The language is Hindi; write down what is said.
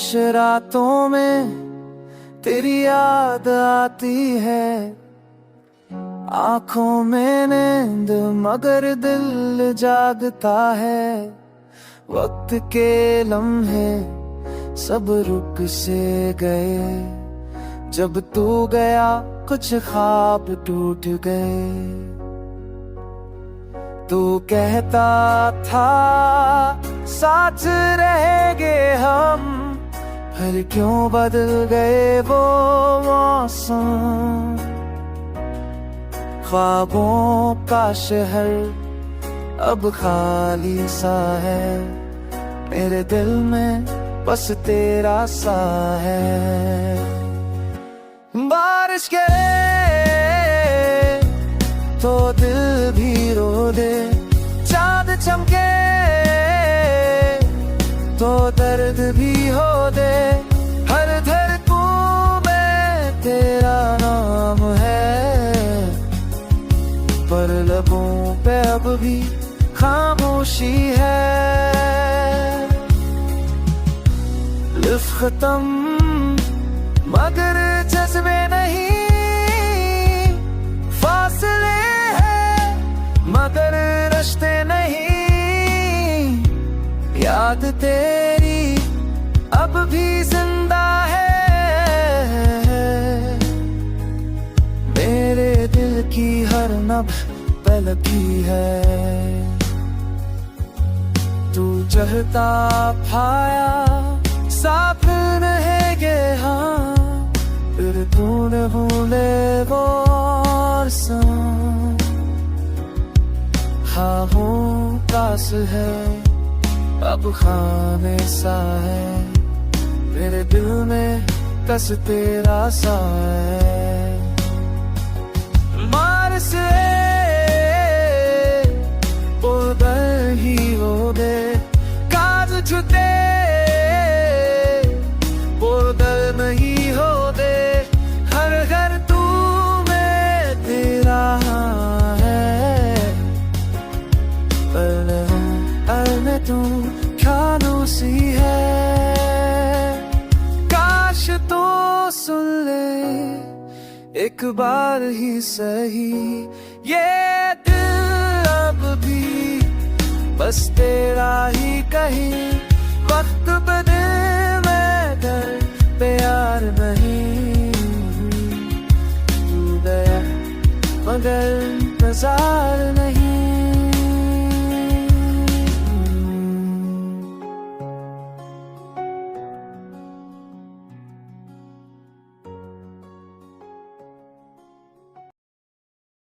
खामोश रातों में तेरी याद आती है, आंखों में नींद मगर दिल जागता है। वक्त के लम्हे सब रुक से गए, जब तू गया कुछ ख्वाब टूट गए। तू कहता था साथ रहेंगे हम, फिर क्यों बदल गए वो मौसम। ख्वाबों का शहर अब खाली सा है, मेरे दिल में बस तेरा सा है। बारिश गिरे तो दिल भी रो दे, चांद चमके तो दर्द भी हो दे। हर धड़कन में तेरा नाम है, पर लबों पे अब भी खामोशी है। लिफ्ट खत्म मगर जज्बे नहीं, फासले हैं मगर रिश्ते नहीं। याद तेरी अब भी जिंदा है, मेरे दिल की हर नब्ज़ पे लगी है। तू चाहता पाया साथ रहेंगे हाँ, फिर तूने भूले वो ख्वाबों पास है अब खाने सा है, मेरे दिल में कस तेरा सा है। मार से उधर ही हो दे, काज छुटे उधर नहीं हो दे। हर घर तू में तेरा है, पर में तू खामोशी है। काश तो सुन ले एक बार ही सही, ये दिल अब भी बस तेरा ही कहीं। वक्त बदले में घर प्यार नहीं, तू गया मगर इंतजार नहीं।